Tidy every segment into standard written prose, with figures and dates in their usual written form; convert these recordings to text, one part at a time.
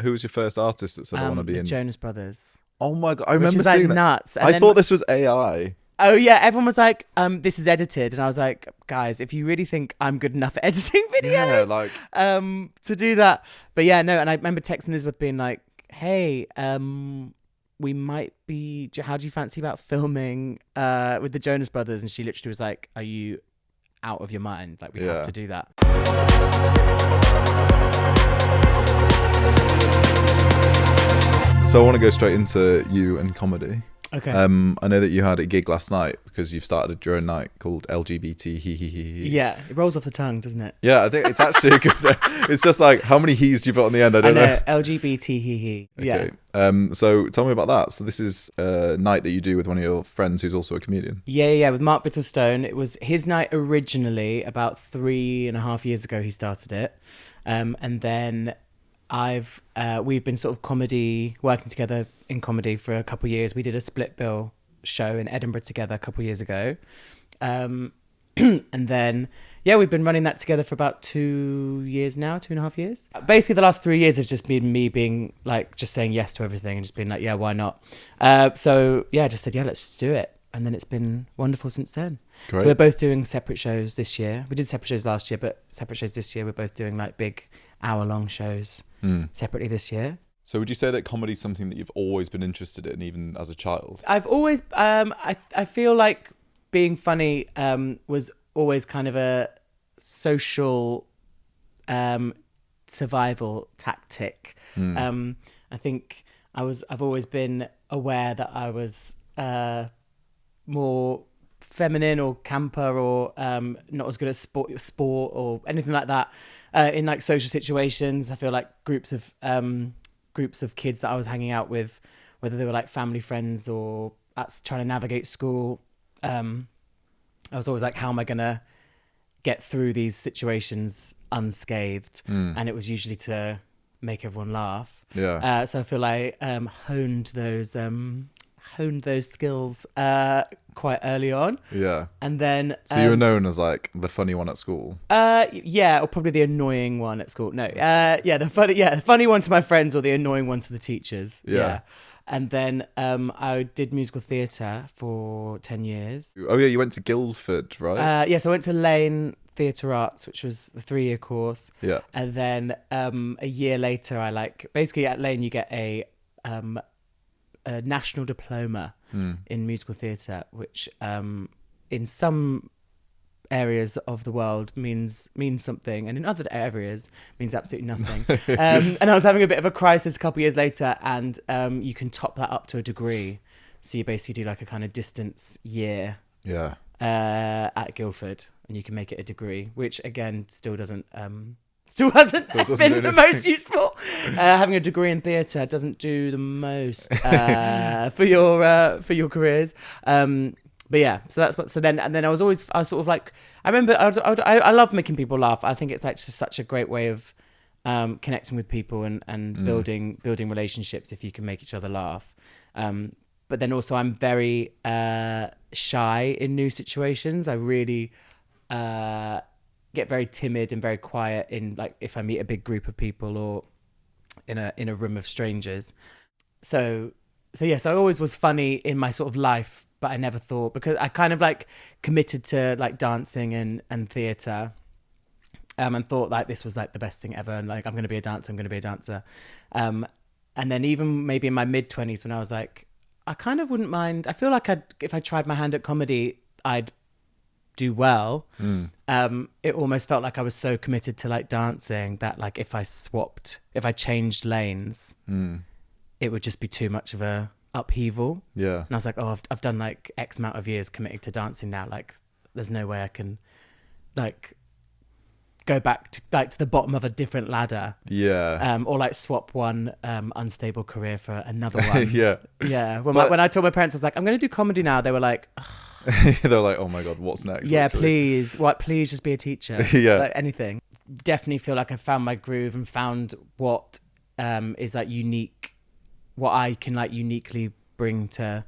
Who was your first artist that said I want to be the in? Jonas Brothers. Oh my God, I Which remember is like seeing that. nuts. And I then- thought this was AI. Oh yeah, everyone was like, this is edited, and I was like, guys, if you really think I'm good enough at editing videos, Yeah, like to do that. But yeah, no, and I remember texting Elizabeth being like, hey, we might be, how do you fancy about filming with the Jonas Brothers? And she literally was like, are you out of your mind? Like, we have to do that. So I want to go straight into you and comedy. Okay. I know that you had a gig last night because you've started your own night called LGBT. Yeah, it rolls off the tongue, doesn't it? Yeah, I think it's actually a good thing. It's just like, how many he's do you put on the end? I don't know. LGBT. Okay. Yeah. So tell me about that. So this is a night that you do with one of your friends who's also a comedian. Yeah, with Mark Bittlestone. It was his night originally. About 3.5 years ago, he started it. And then we've been sort of working together in comedy for a couple of years. We did a split bill show in Edinburgh together a couple of years ago. And then, we've been running that together for about 2 years now, 2.5 years. Basically, the last 3 years has just been me being like, just saying yes to everything and just being like, yeah, why not? I just said, yeah, let's do it. And then it's been wonderful since then. Great. So we're both doing separate shows this year. We did separate shows last year, but separate shows this year. We're both doing like big hour-long shows separately this year. So would you say that comedy is something that you've always been interested in, even as a child? I've always, I feel like being funny was always kind of a social survival tactic. I think I've always been aware that I was more feminine or camper or not as good at sport or anything like that in like social situations. I feel like groups of kids that I was hanging out with, whether they were like family friends or trying to navigate school, I was always like, how am I gonna get through these situations unscathed? And it was usually to make everyone laugh. So I feel like honed those skills quite early on. And then so you were known as like the funny one at school. Or probably the annoying one at school. No, the funny one to my friends or the annoying one to the teachers. And then I did musical theatre for 10 years. Oh yeah, you went to Guildford, right? So I went to Lane Theatre Arts, which was the 3-year course. And then a year later, basically at Lane you get a national diploma in musical theatre, which in some areas of the world means something, and in other areas means absolutely nothing. And I was having a bit of a crisis a couple of years later, and you can top that up to a degree. So you basically do like a kind of distance year at Guildford, and you can make it a degree, which again still hasn't been the most useful. Having a degree in theatre doesn't do the most for your careers. But yeah, so that's what. So then I was sort of like, I remember I love making people laugh. I think it's like just such a great way of connecting with people and building relationships if you can make each other laugh. But then also I'm very shy in new situations. I really get very timid and very quiet in like if I meet a big group of people or in a room of strangers. So I always was funny in my sort of life, but I never thought, because I kind of like committed to like dancing and theatre, and thought like this was like the best thing ever, and like I'm going to be a dancer. And then even maybe in my mid-20s when I was like, I kind of wouldn't mind. I feel like if I tried my hand at comedy, I'd do well. It almost felt like I was so committed to like dancing that like if I changed lanes, it would just be too much of a upheaval. And I was like, oh, I've done like X amount of years committing to dancing now, like there's no way I can like go back to the bottom of a different ladder, or like swap one unstable career for another one. When I told my parents I was like, I'm going to do comedy now, they were like, they were like, oh my god, what's next? Please just be a teacher. Like anything. Definitely feel like I found my groove and found what is like unique, what I can like uniquely bring to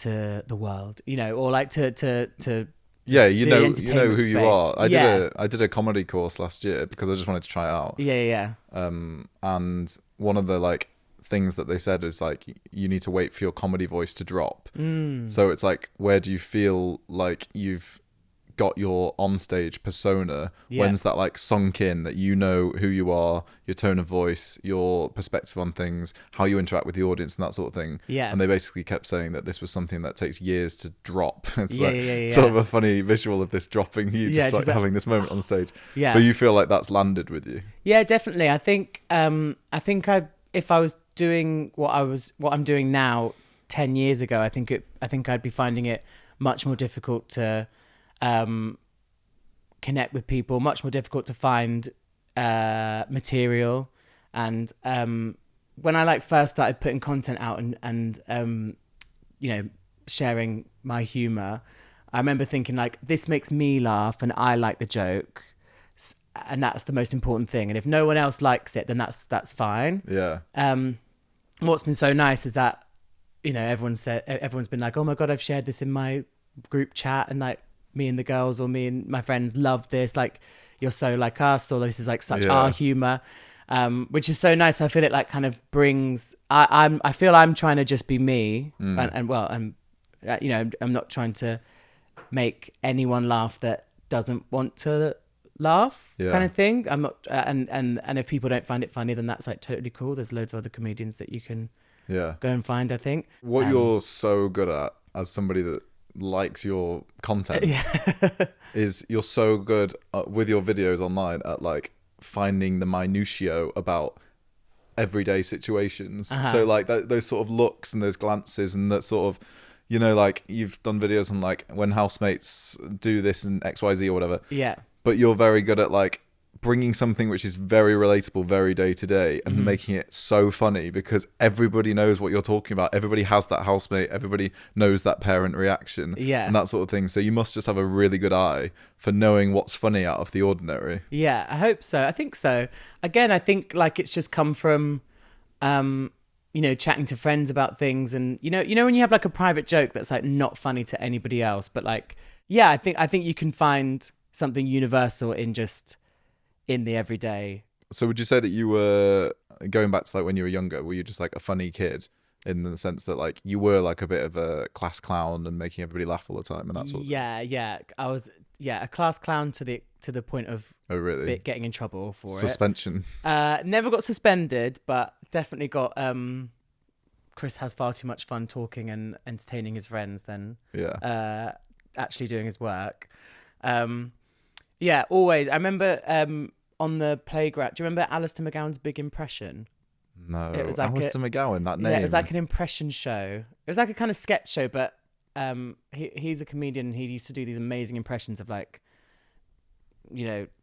the world, you know, or like to Yeah, the you know entertainment who you space. are. Yeah. I did a comedy course last year because I just wanted to try it out. Yeah. And one of the like things that they said is like you need to wait for your comedy voice to drop. So it's like, where do you feel like you've got your onstage persona? When's that like sunk in that you know who you are, your tone of voice, your perspective on things, how you interact with the audience and that sort of thing. And they basically kept saying that this was something that takes years to drop. It's sort of a funny visual of this dropping, you just like having this moment on the stage. But you feel like that's landed with you. Yeah, definitely. I think if I was doing what I'm doing now 10 years ago, I think I'd be finding it much more difficult to connect with people, much more difficult to find material. And when I like first started putting content out and sharing my humor, I remember thinking like, this makes me laugh and I like the joke, and that's the most important thing. And if no one else likes it, then that's fine. What's been so nice is that everyone's been like, oh my god, I've shared this in my group chat, and like me and the girls or me and my friends love this, like you're so like us, or this is like such our humor, which is so nice. So I feel it like kind of brings I feel I'm trying to just be me, and I'm not trying to make anyone laugh that doesn't want to laugh, kind of thing. I'm not and if people don't find it funny, then that's like totally cool. There's loads of other comedians that you can go and find, I think. What you're so good at as somebody that likes your content is you're so good with your videos online at like finding the minutiae about everyday situations. So like those sort of looks and those glances and that sort of, like you've done videos on like when housemates do this and XYZ or whatever, but you're very good at like bringing something which is very relatable, very day to day, and making it so funny because everybody knows what you're talking about. Everybody has that housemate. Everybody knows that parent reaction, and that sort of thing. So you must just have a really good eye for knowing what's funny out of the ordinary. Yeah, I hope so. I think so. Again, I think like it's just come from, chatting to friends about things, and when you have like a private joke that's like not funny to anybody else, but like, I think you can find something universal in the everyday. So would you say that you were, going back to like when you were younger, were you just like a funny kid in the sense that like you were like a bit of a class clown and making everybody laugh all the time and that sort of thing? I was a class clown to the point of getting in trouble for suspension. Never got suspended, but definitely got Chris has far too much fun talking and entertaining his friends than actually doing his work. Always. I remember on the playground. Do you remember Alistair McGowan's Big Impression? No. It was like Alistair McGowan, that name. Yeah, it was like an impression show. It was like a kind of sketch show, but he's a comedian. He used to do these amazing impressions of like,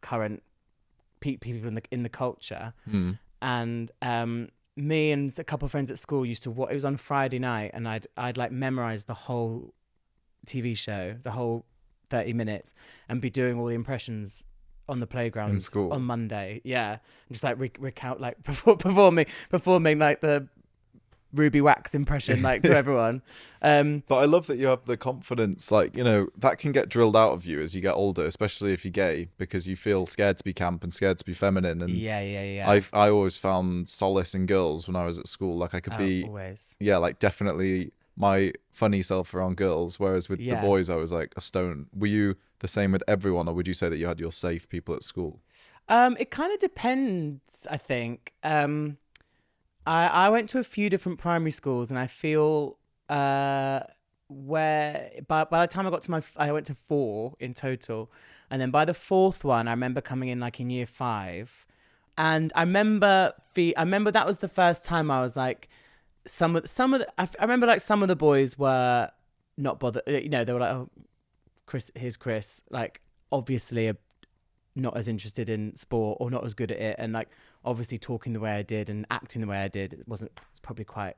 current people in the culture. And me and a couple of friends at school used to it was on Friday night, and I'd like memorize the whole TV show, the whole 30 minutes, and be doing all the impressions on the playground in school on Monday. And just like recount, like performing like the Ruby Wax impression, like to everyone. But I love that you have the confidence, like, that can get drilled out of you as you get older, especially if you're gay, because you feel scared to be camp and scared to be feminine. And I always found solace in girls when I was at school. Like I could be always. Like definitely my funny self around girls, whereas with the boys I was like a stone. Were you the same with everyone, or would you say that you had your safe people at school? It kind of depends, I think. I went to a few different primary schools, and I feel where by the time I got to I went to 4 in total, and then by the 4th one I remember coming in like in year 5, and I remember that was the first time I was like, I remember like some of the boys were not bothered, they were like, oh, here's Chris, like obviously not as interested in sport or not as good at it, and like obviously talking the way I did and acting the way I did, it's probably quite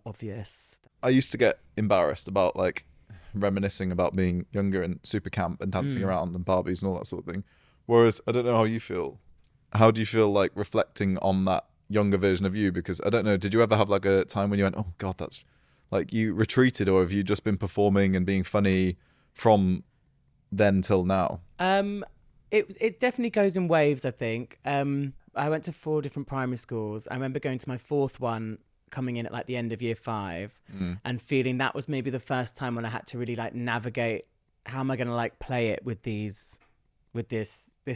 obvious. I used to get embarrassed about like reminiscing about being younger and super camp and dancing around and Barbies and all that sort of thing, whereas I don't know how you feel. How do you feel like reflecting on that younger version of you? Because I don't know, did you ever have like a time when you went, oh god, that's like, you retreated, or have you just been performing and being funny from then till now? It definitely goes in waves, I think. I went to 4 different primary schools. I remember going to my 4th one, coming in at like the end of year 5, and feeling that was maybe the first time when I had to really like navigate, how am I going to like play it with this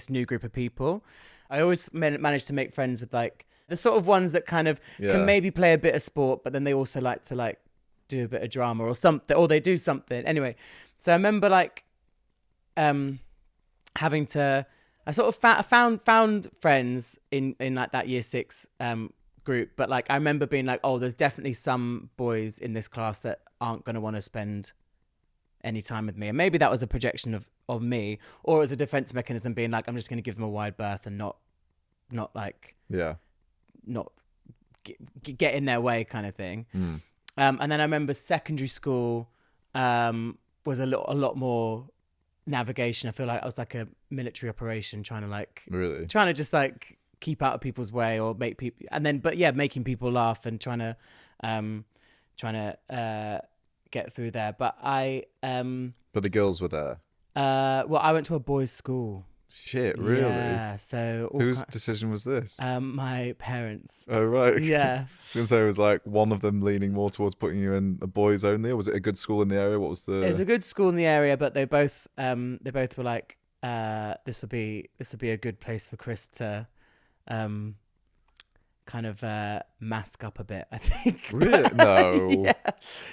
new group of people. I always managed to make friends with like the sort of ones that kind of can maybe play a bit of sport, but then they also like to like do a bit of drama or something, or they do something. Anyway, so I remember like having to, I sort of found friends in like that year 6 group, but like I remember being like, oh, there's definitely some boys in this class that aren't going to want to spend any time with me. And maybe that was a projection of me, or as a defense mechanism, being like, I'm just going to give them a wide berth and not like not get in their way kind of thing. And then I remember secondary school was a lot more navigation. I feel like I was like a military operation trying to just like keep out of people's way or make people, and then making people laugh and trying to get through there. But but the girls were there. Well, I went to a boys' school. Shit, really? Yeah. So whose decision was this? My parents. Oh, right. Yeah. I was gonna say, it was like one of them leaning more towards putting you in a boys only, or was it a good school in the area? What was the? It was a good school in the area, but they both were like, this will be a good place for Chris to kind of mask up a bit, I think. Really? No. Yeah.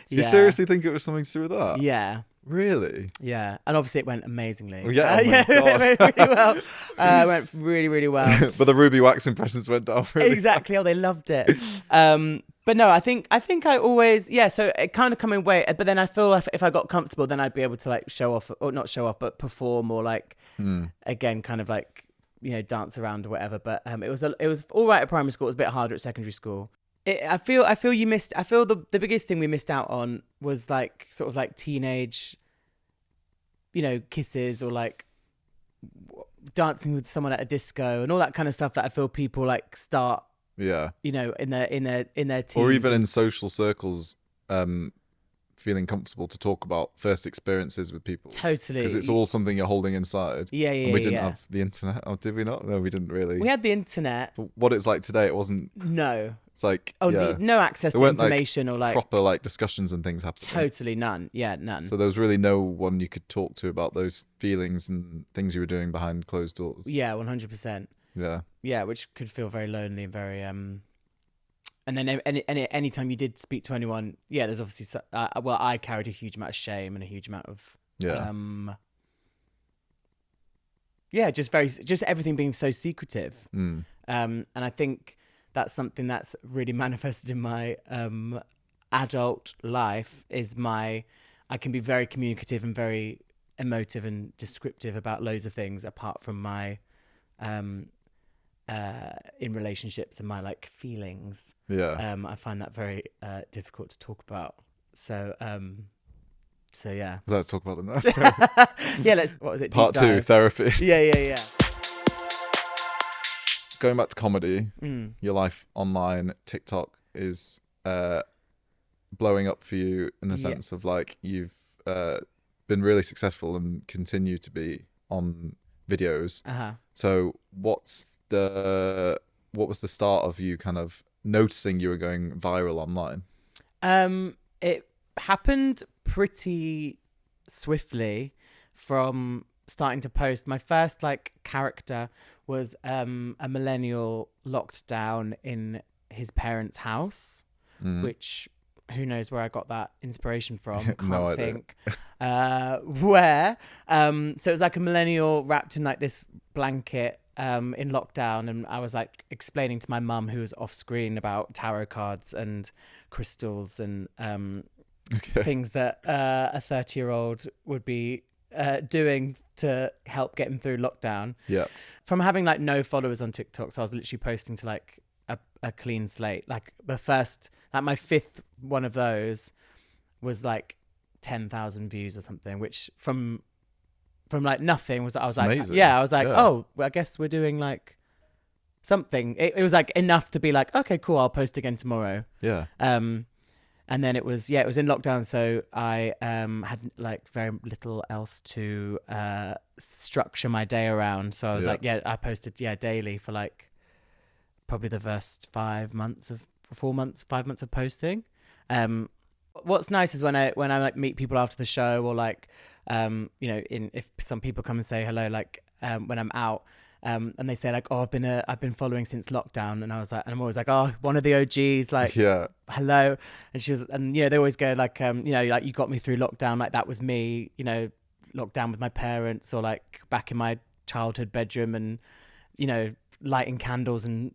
Do you seriously think it was something to do with that? Yeah. Really? Yeah. And obviously it went amazingly. Yeah. Yeah. It went really well. It went really, really well. But the Ruby Wax impressions went down really exactly. Oh, they loved it. But no, I think I always, so it kind of come in way, but then I feel like if I got comfortable, then I'd be able to like show off, or not show off, but perform, or like, again, kind of like, dance around or whatever. But it was all right at primary school. It was a bit harder at secondary school. I feel the biggest thing we missed out on was like sort of like teenage, kisses, or like dancing with someone at a disco and all that kind of stuff that I feel people like start, in their teens. Or even in social circles, feeling comfortable to talk about first experiences with people. Totally. Because it's all something you're holding inside. Yeah. And we didn't have the internet. Oh, did we not? No, we didn't really. We had the internet. But what it's like today, it wasn't. No. It's like, no access to information, or like proper like discussions and things happening. Totally none. Yeah, none. So there was really no one you could talk to about those feelings and things you were doing behind closed doors. Yeah, 100%. Yeah. Yeah, which could feel very lonely and very and then any time you did speak to anyone, there's obviously I carried a huge amount of shame and a huge amount of just everything being so secretive. And I think that's something that's really manifested in my adult life, is I can be very communicative and very emotive and descriptive about loads of things apart from my in relationships and my like feelings. I find that very difficult to talk about. So yeah, let's talk about them now. what was it, part 2, therapy. Yeah. Going back to comedy, your life online, TikTok is blowing up for you in the sense of like you've been really successful and continue to be on videos. So what was the start of you kind of noticing you were going viral online? It happened pretty swiftly from starting to post. My first like character was a millennial locked down in his parents' house, which who knows where I got that inspiration from. Can't think. Where so it was like a millennial wrapped in like this blanket in lockdown, and I was like explaining to my mum, who was off screen, about tarot cards and crystals and things that a 30-year-old would be doing to help get him through lockdown. From having like no followers on TikTok, so I was literally posting to like a clean slate. Like the first, like my 5th one of those was like 10,000 views or something, which from like nothing was, I was like, amazing. I was like, oh, well, I guess we're doing like something. It was like enough to be like, okay, cool, I'll post again tomorrow. And then it was in lockdown, so I had like very little else to structure my day around. So I was I posted daily for like probably the first 5 months of posting. What's nice is when I like meet people after the show, or like if some people come and say hello, like when I'm out. And they say like, oh, I've been following since lockdown, and I was like, and I'm always like, oh, one of the OGs, like, hello. And she was, and they always go like, like, you got me through lockdown, like that was me, lockdown with my parents, or like back in my childhood bedroom, and lighting candles and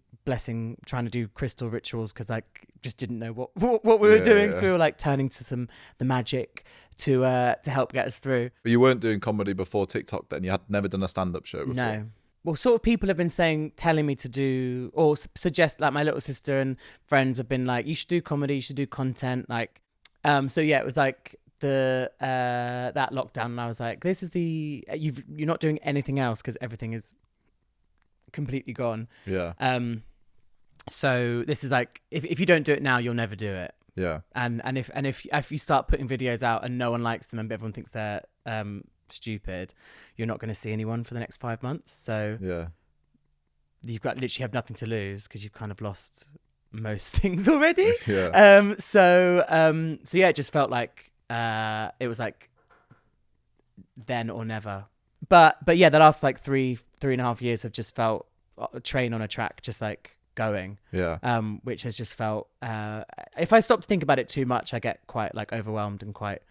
trying to do crystal rituals because like just didn't know what we were doing, so we were like turning to the magic to help get us through. But you weren't doing comedy before TikTok then? You had never done a stand-up show before? No. Well, sort of people have been telling me to do, or suggest, like my little sister and friends have been like, you should do comedy, you should do content, like, so yeah, it was like that lockdown, and I was like, this is you're not doing anything else because everything is completely gone. Yeah. So this is like, if you don't do it now, you'll never do it. Yeah. And if you start putting videos out and no one likes them and everyone thinks they're stupid, you're not going to see anyone for the next 5 months. So yeah, you've got literally have nothing to lose because you've kind of lost most things already. Yeah. So yeah, it just felt like it was like then or never. But yeah, the last like 3.5 years have just felt a train on a track, just like going. Yeah. Which has just felt if I stop to think about it too much, I get quite like overwhelmed and quite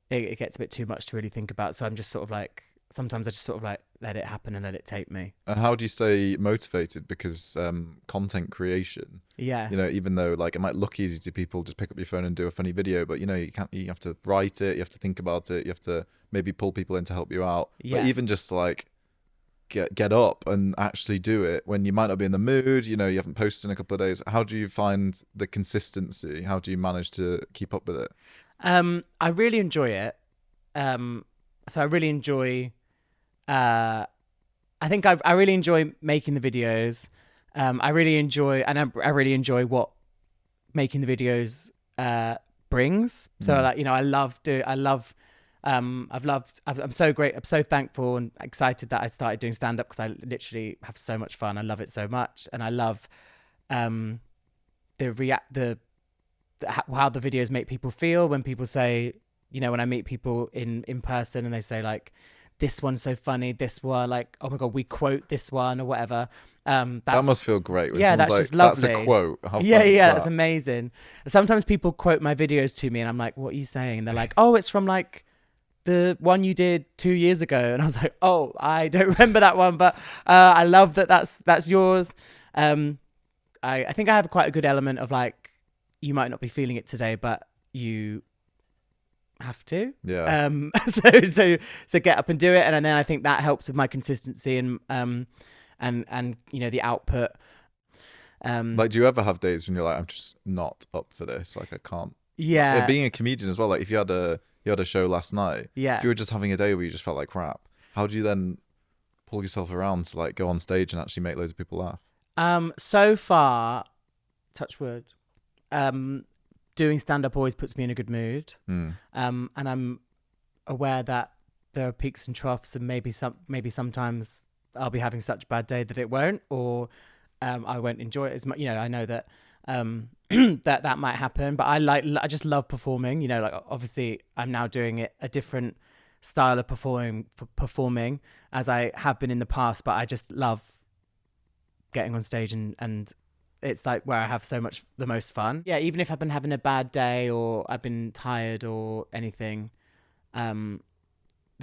it gets a bit too much to really think about. So I'm just sort of like, sometimes I just sort of like let it happen and let it take me. And how do you stay motivated? Because content creation, even though like it might look easy to people, just pick up your phone and do a funny video, but you have to write it, you have to think about it, you have to maybe pull people in to help you out. But even just like get up and actually do it when you might not be in the mood, you haven't posted in a couple of days. How do you find the consistency? How do you manage to keep up with it? I really enjoy it. So I really enjoy, I think I really enjoy making the videos. I really enjoy, and I really enjoy what making the videos, brings. So like, I'm so thankful and excited that I started doing stand-up because I literally have so much fun. I love it so much. And I love, how the videos make people feel when people say, when I meet people in person and they say like, this one's so funny, this one, like, oh my God, we quote this one or whatever. That must feel great. When that's like, just lovely. That's a quote. How that's amazing. Sometimes people quote my videos to me and I'm like, what are you saying? And they're like, oh, it's from like the one you did 2 years ago. And I was like, oh, I don't remember that one, but I love that's yours. I think I have quite a good element of like, you might not be feeling it today, but you have to. Yeah. So get up and do it, and then I think that helps with my consistency and the output. Like, do you ever have days when you're like, I'm just not up for this? Like, I can't. Yeah. Being a comedian as well. Like, if you had a show last night. Yeah. If you were just having a day where you just felt like crap, how do you then pull yourself around to like go on stage and actually make loads of people laugh? So far, touch wood. Doing stand-up always puts me in a good mood. And I'm aware that there are peaks and troughs, and maybe sometimes I'll be having such a bad day that it won't, or I won't enjoy it as much. I know that that might happen, but I just love performing. Like obviously I'm now doing it a different style of performing as I have been in the past, but I just love getting on stage and it's like where I have the most fun. Yeah, even if I've been having a bad day or I've been tired or anything, the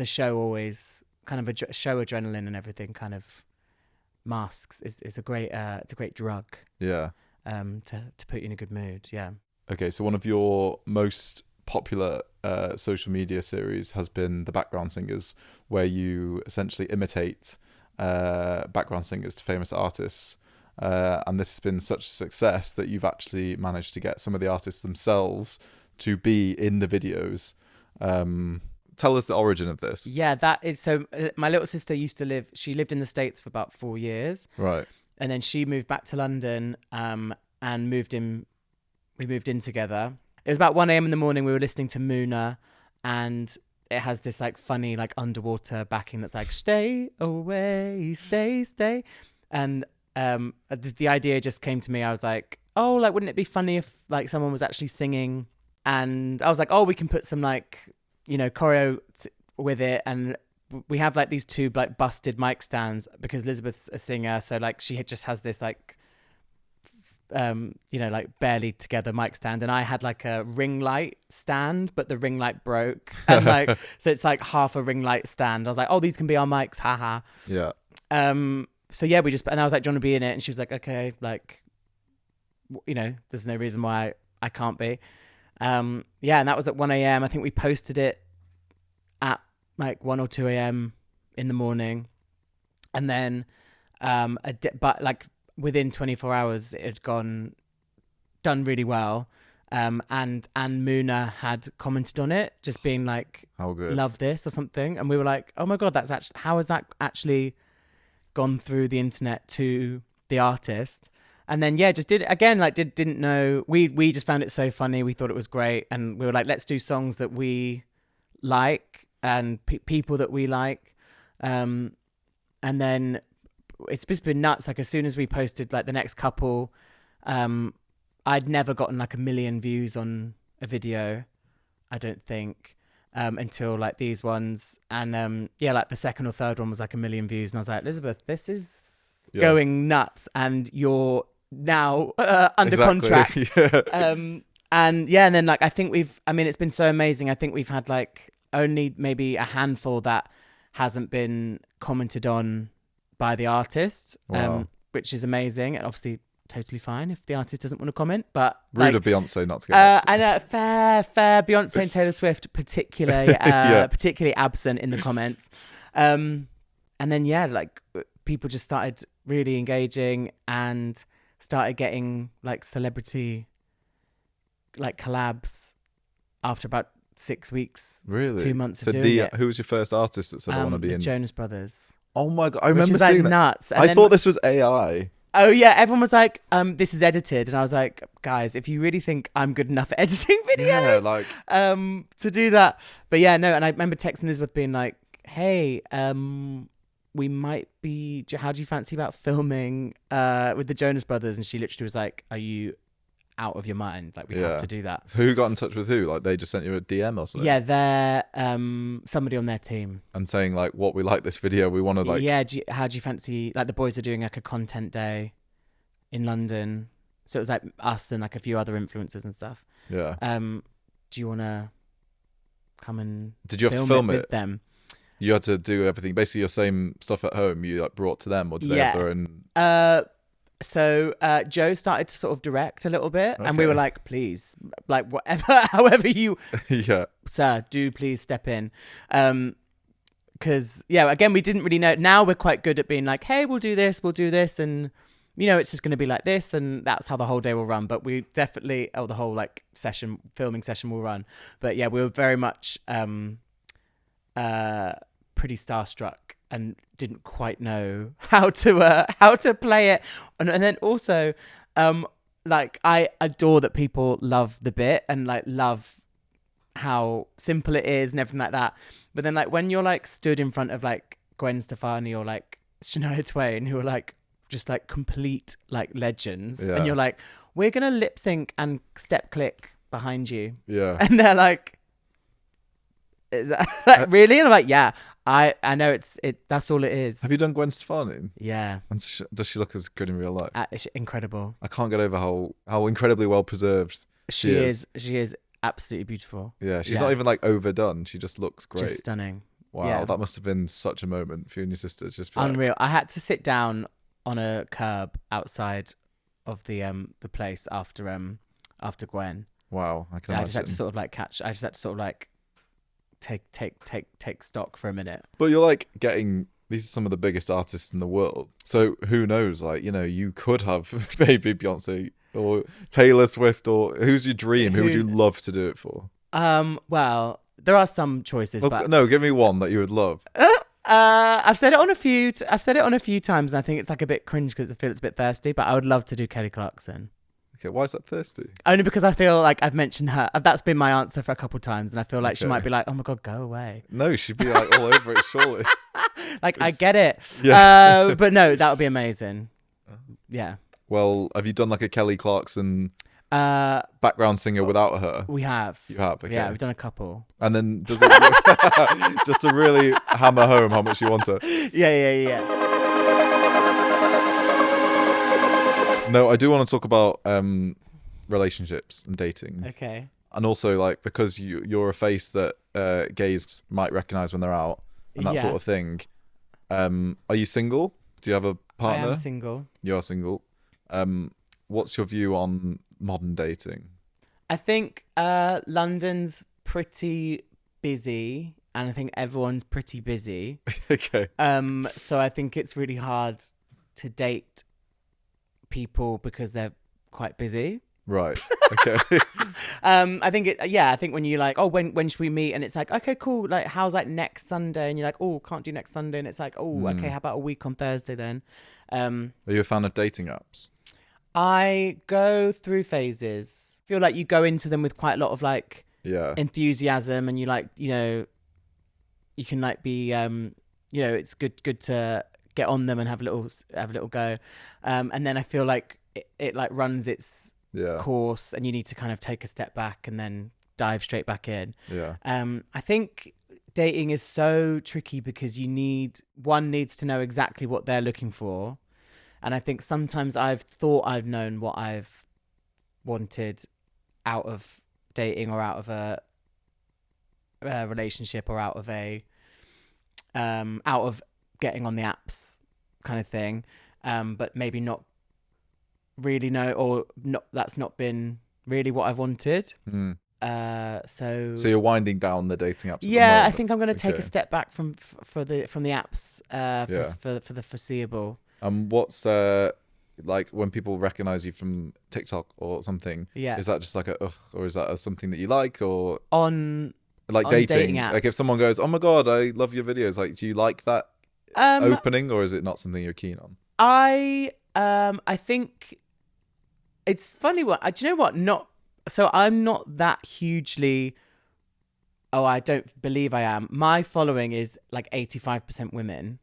show always kind of show adrenaline and everything kind of masks is a great drug. Yeah. To put you in a good mood. Yeah. Okay, so one of your most popular social media series has been The Background Singers, where you essentially imitate background singers to famous artists. And this has been such a success that you've actually managed to get some of the artists themselves to be in the videos. Tell us the origin of this. Yeah, that is so. My little sister she lived in the States for about 4 years. Right. And then she moved back to London and moved in we moved in together. It was about 1 a.m. in the morning. We were listening to Moona, and it has this like funny like underwater backing that's like stay away, stay. And the idea just came to me. I was like, oh, like wouldn't it be funny if like someone was actually singing? And I was like, oh, we can put some like, you know, choreo with it. And we have like these two like busted mic stands because Elizabeth's a singer, so like she just has this like you know, like barely together mic stand, and I had like a ring light stand, but the ring light broke, and like so it's like half a ring light stand. I was like, oh, these can be our mics, haha. Yeah. So yeah, we just, and I was like, do you want to be in it? And she was like, okay, like, you know, there's no reason why I can't be. Yeah, and that was at 1 a.m. I think we posted it at like 1 or 2 a.m. in the morning, and then but like within 24 hours it had done really well. And Moona had commented on it, just being like, how good, love this or something. And we were like, oh my God, that's actually, how has that actually gone through the internet to the artist? And then, yeah, just did it again, like didn't know. We just found it so funny. We thought it was great. And we were like, let's do songs that we like and people that we like. And then it's just been nuts. Like as soon as we posted like the next couple, I'd never gotten like 1 million views on a video, I don't think, until like these ones. And yeah, like the second or third one was like 1 million views. And I was like, Elizabeth, this is going nuts. And you're now under contract. And yeah, and then like I think it's been so amazing. I think we've had like only maybe a handful that hasn't been commented on by the artist, which is amazing. And obviously totally fine if the artist doesn't want to comment, but rude like, of Beyonce not to get and fair Beyonce and Taylor Swift particularly particularly absent in the comments. And then yeah, like people just started really engaging and started getting like celebrity like collabs after about 6 weeks, really 2 months of doing it. Who was your first artist that said I want to be the in? Jonas Brothers. Oh my God, I remember like seeing that. Nuts. And I thought this was AI. Oh yeah, everyone was like, this is edited, and I was like, guys, if you really think I'm good enough at editing videos, like to do that. But yeah, no, and I remember texting Elizabeth being like, hey, we might be, how do you fancy about filming with the Jonas Brothers? And she literally was like, are you out of your mind? Like, we have to do that. So who got in touch with who? Like, they just sent you a DM or something? Yeah, they're somebody on their team. And saying like, what, we like this video, we want to like... Yeah, how do you fancy, like the boys are doing like a content day in London. So it was like us and like a few other influencers and stuff. Yeah. Do you want to come and did you have to film it with them? You had to do everything, basically your same stuff at home you like brought to them, or did they have their own? So Joe started to sort of direct a little bit, and we were like, please, like whatever, however you, sir, do please step in. Because yeah, again, we didn't really know. Now we're quite good at being like, hey, we'll do this, and you know, it's just going to be like this, and that's how the whole day will run. But we definitely, the whole like filming session will run. But yeah, we were very much pretty starstruck and didn't quite know how to play it. And then also, like I adore that people love the bit and like love how simple it is and everything like that. But then like when you're like stood in front of like Gwen Stefani or like Shania Twain, who are like just like complete like legends, and you're like, we're gonna lip sync and step click behind you, and they're like, is that like, really? And I'm like, yeah, I know it's that's all it is. Have you done Gwen Stefani? Yeah. And does she look as good in real life? It's incredible. I can't get over how incredibly well preserved she is. She is absolutely beautiful. Yeah, she's not even like overdone. She just looks great. Just stunning. Wow, that must have been such a moment for you and your sister. Just unreal. Like... I had to sit down on a curb outside of the place after Gwen. Wow, I can imagine. I just had to sort of like take stock for a minute. But you're like getting, these are some of the biggest artists in the world, so who knows, like, you know, you could have maybe Beyonce or Taylor Swift, or who's your dream? Who would you love to do it for? Well, there are some choices, but no, give me one that you would love. I've said it on a few times, and I think it's like a bit cringe because I feel it's a bit thirsty, but I would love to do Kelly Clarkson. Okay, why is that thirsty? Only because I feel like I've mentioned her. That's been my answer for a couple of times, and I feel like she Okay. might be like, "Oh my god, go away." No, she'd be like all over it, surely. Like, I get it. Yeah. But no, that would be amazing. Yeah. Well, have you done like a Kelly Clarkson Uh, background singer without her? we have. You have, okay. Yeah, we've done a couple. And then does it just to really hammer home how much you want her? Yeah. No, I do want to talk about relationships and dating. Okay. And also, like, because you're a face that gays might recognize when they're out and that sort of thing. Are you single? Do you have a partner? I am single. You are single. What's your view on modern dating? I think London's pretty busy, and I think everyone's pretty busy. Okay. So I think it's really hard to date people because they're quite busy. Right. Okay. I think when you like, oh, when should we meet? And it's like, okay, cool. Like, how's like next Sunday? And you're like, oh, can't do next Sunday. And it's like, oh, okay, how about a week on Thursday then? Are you a fan of dating apps? I go through phases. I feel like you go into them with quite a lot of like enthusiasm, and you like, you know, you can like be, it's good to get on them and have a little go. And then I feel like it like runs its course, and you need to kind of take a step back and then dive straight back in. I think dating is so tricky because one needs to know exactly what they're looking for, and I think sometimes I've thought I've known what I've wanted out of dating, or out of a relationship, or out of getting on the apps kind of thing, but maybe not really know, or not, that's not been really what I've wanted. So you're winding down the dating apps. I think I'm going to take a step back from the apps for the foreseeable. What's like when people recognize you from TikTok or something? Is that just like or is that something that you like, or on like dating apps? Like if someone goes, "Oh my god, I love your videos," like, do you like that opening, or is it not something you're keen on? I think it's funny. Do you know what? So I'm not that hugely. Oh, I don't believe I am. My following is like 85% women,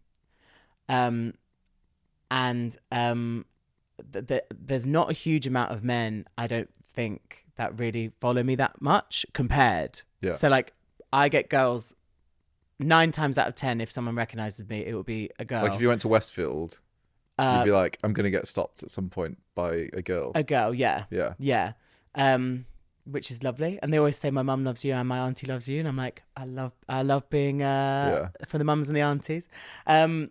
and there's not a huge amount of men, I don't think, that really follow me that much compared. So like, I get girls 9 times out of 10. If someone recognizes me, it will be a girl. Like if you went to Westfield, you'd be like, I'm gonna get stopped at some point by a girl. Yeah. Which is lovely, and they always say my mum loves you and my auntie loves you, and I'm like, I love being for the mums and the aunties. So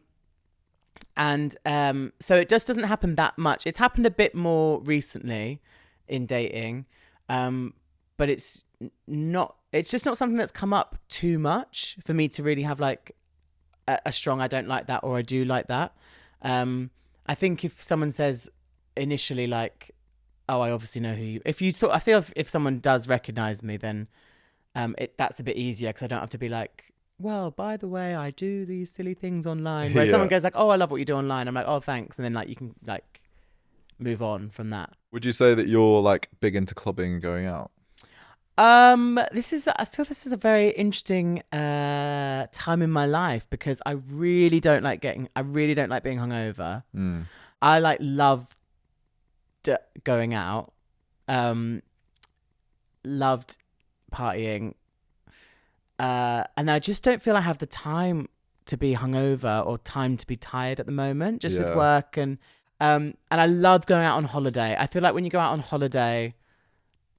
it just doesn't happen that much. It's happened a bit more recently in dating, but it's just not something that's come up too much for me to really have like a strong I don't like that, or I do like that. I think if someone says initially like, oh, I obviously know who you, I feel if someone does recognize me, then that's a bit easier, because I don't have to be like, well, by the way, I do these silly things online. Where someone goes like, oh, I love what you do online, I'm like, oh, thanks. And then like you can like move on from that. Would you say that you're like big into clubbing and going out? I feel this is a very interesting time in my life, because I really don't like being hungover. I loved going out, loved partying, and I just don't feel I have the time to be hungover or time to be tired at the moment, just with work, and I loved going out on holiday. I feel like when you go out on holiday,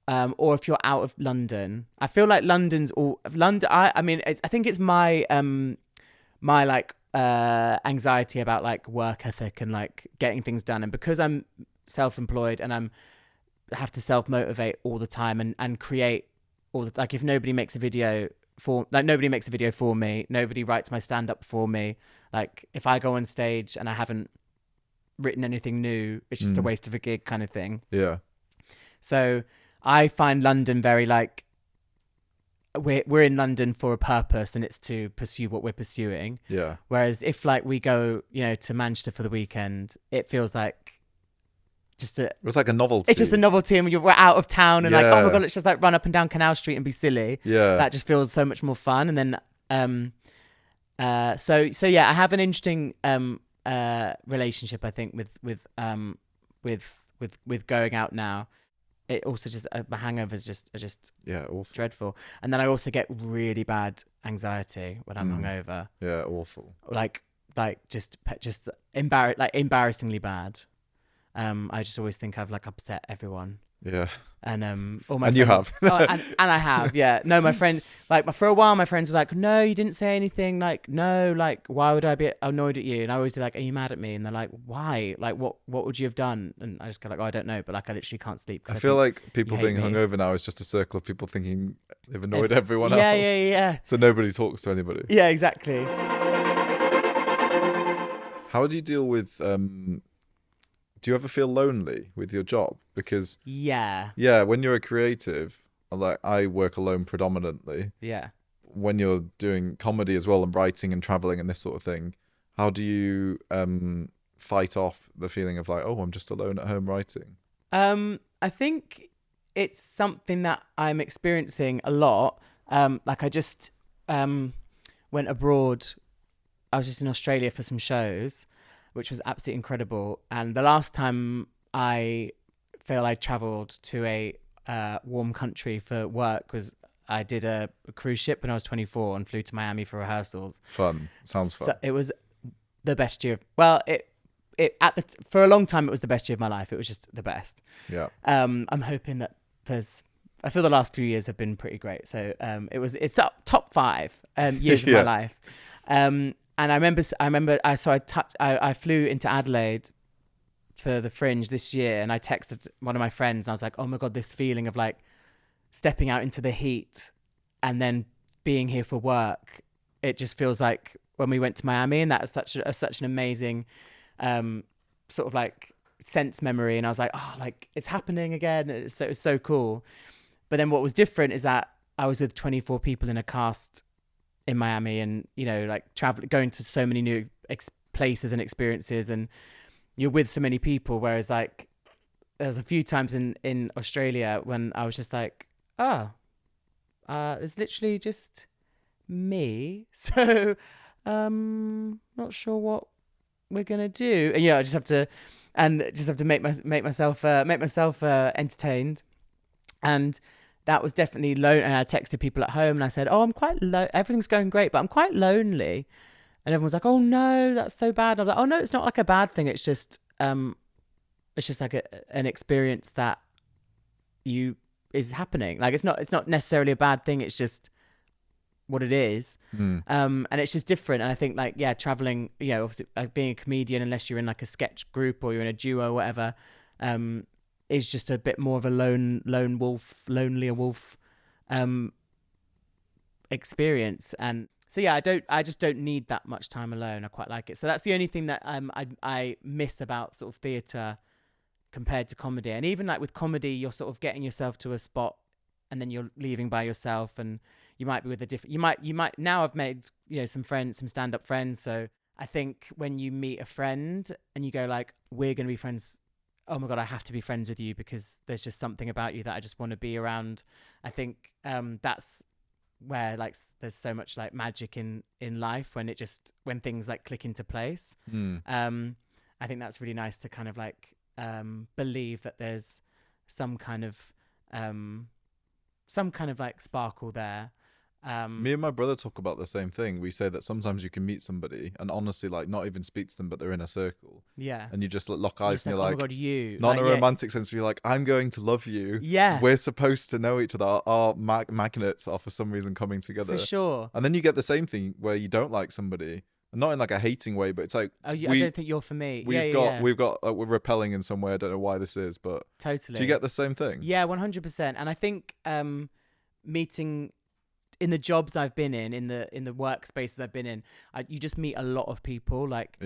or if you're out of London, I feel like London's all London. I mean, I think it's my my like anxiety about like work ethic and like getting things done, and because I'm self-employed and have to self-motivate all the time and create all the, like, if nobody makes a video for me, nobody writes my stand-up for me, like if I go on stage and I haven't written anything new, it's just a waste of a gig kind of thing. So I find London very like, we're in London for a purpose, and it's to pursue what we're pursuing. Whereas if like we go, to Manchester for the weekend, it feels like just a. It was like a novelty. It's just a novelty, and we're out of town, and like, oh Yeah. my god, let's just like run up and down Canal Street and be silly. Yeah. That just feels so much more fun. And then, so yeah, I have an interesting relationship, I think, with going out now. It also just my hangovers are just awful. dreadful, and then I also get really bad anxiety when I'm hungover. Yeah, awful. Like just embarrassingly bad. I just always think I've like upset everyone. Yeah. And all my and you have. and I have, yeah. No, my friend, like for a while, my friends were like, "No, you didn't say anything. Like, no, like, why would I be annoyed at you?" And I always be like, "Are you mad at me?" And they're like, "Why? Like, what would you have done?" And I just go like, "Oh, I don't know," but like, I literally can't sleep. I feel like people being hungover now is just a circle of people thinking they've annoyed everyone else. Yeah. So nobody talks to anybody. Yeah, exactly. How do you deal with? Do you ever feel lonely with your job? Because yeah, when you're a creative, like I work alone predominantly. Yeah. When you're doing comedy as well and writing and traveling and this sort of thing, how do you fight off the feeling of like, oh, I'm just alone at home writing? I think it's something that I'm experiencing a lot. Like I just went abroad. I was just in Australia for some shows, which was absolutely incredible. And the last time I feel I travelled to a warm country for work was I did a cruise ship when I was 24 and flew to Miami for rehearsals. Fun. Sounds fun. So it was the best year. For a long time, it was the best year of my life. It was just the best. Yeah. I'm hoping that I feel the last few years have been pretty great. So it's top 5 years of my life. And I remember I flew into Adelaide for the Fringe this year, and I texted one of my friends and I was like, oh my God, this feeling of like stepping out into the heat and then being here for work. It just feels like when we went to Miami, and that's such an amazing sort of like sense memory. And I was like, oh, like it's happening again. It's so cool. But then what was different is that I was with 24 people in a cast in Miami, and like going to so many new places and experiences, and you're with so many people, whereas like there was a few times in Australia when I was just like, it's literally just me, so not sure what we're gonna do. And I just have to make myself entertained. And that was definitely lonely. And I texted people at home and I said, oh, I'm quite everything's going great, but I'm quite lonely. And everyone's like, oh no, that's so bad. And I'm like, oh no, it's not like a bad thing. It's just like an experience that is happening. Like it's not necessarily a bad thing. It's just what it is. And it's just different. And I think like, yeah, traveling, obviously like being a comedian, unless you're in like a sketch group or you're in a duo or whatever, is just a bit more of a lonelier wolf experience. And so yeah, I just don't need that much time alone. I quite like it. So that's the only thing that I miss about sort of theatre compared to comedy. And even like with comedy, you're sort of getting yourself to a spot and then you're leaving by yourself, and you might be with a different, you might now I've made, some friends, some stand-up friends. So I think when you meet a friend and you go like, we're going to be friends, oh my God, I have to be friends with you because there's just something about you that I just want to be around. I think that's where like there's so much like magic in life when things like click into place. I think that's really nice to kind of like believe that there's some kind of like sparkle there. Me and my brother talk about the same thing. We say that sometimes you can meet somebody and honestly like not even speak to them, but they're in a circle. Yeah. And you just lock eyes and you're like, oh my God, you. Not like, in a romantic sense, but you're like, I'm going to love you. Yeah. We're supposed to know each other. Our magnets are for some reason coming together. For sure. And then you get the same thing where you don't like somebody. Not in like a hating way, but it's like I don't think you're for me. We're repelling in some way. I don't know why this is, but totally. Do you get the same thing? Yeah, 100%. And I think meeting in the jobs I've been in the workspaces I've been in, you just meet a lot of people. Like,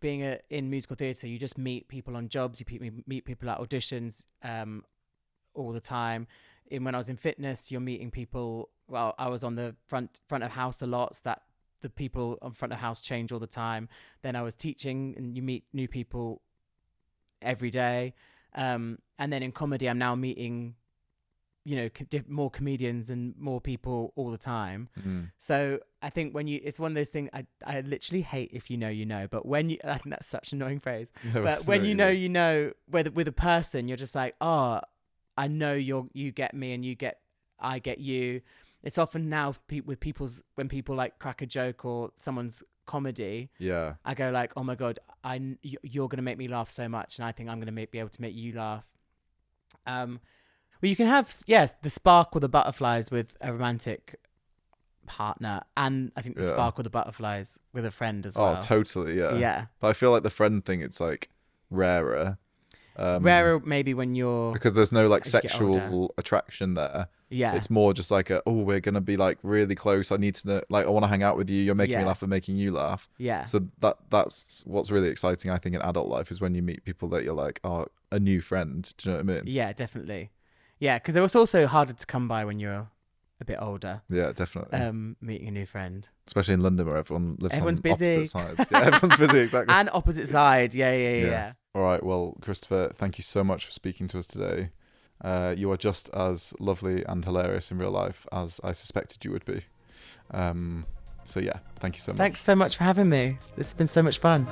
being in musical theatre, you just meet people on jobs. You meet people at auditions all the time. When I was in fitness, you're meeting people. Well, I was on the front of house a lot, so that the people on front of house change all the time. Then I was teaching, and you meet new people every day. And then in comedy, I'm now meeting, you know, more comedians and more people all the time. So I think it's one of those things, I literally hate if you know, you know, but when you, I think that's such an annoying phrase, but when you know, with a person, you're just like, oh, I know you get me and I get you. It's often now when people like crack a joke or someone's comedy, I go like, oh my God, you're going to make me laugh so much. And I think I'm going to be able to make you laugh. Well, you can have, yes, the spark or the butterflies with a romantic partner, and I think the spark or the butterflies with a friend as well. Oh, totally, yeah. Yeah. But I feel like the friend thing, it's like rarer. Rarer maybe when you're... Because there's no like sexual attraction there. Yeah. It's more just like, we're going to be like really close. I need to know, like, I want to hang out with you. You're making me laugh and making you laugh. Yeah. So that's what's really exciting, I think, in adult life is when you meet people that you're like, oh, a new friend. Do you know what I mean? Yeah, definitely. Yeah, because it was also harder to come by when you're a bit older. Yeah, definitely. Meeting a new friend. Especially in London where everyone lives on busy. opposite sides. Yeah, everyone's busy, exactly. And opposite side. Yeah. All right, well, Christopher, thank you so much for speaking to us today. You are just as lovely and hilarious in real life as I suspected you would be. So yeah, thank you so much. Thanks so much for having me. This has been so much fun.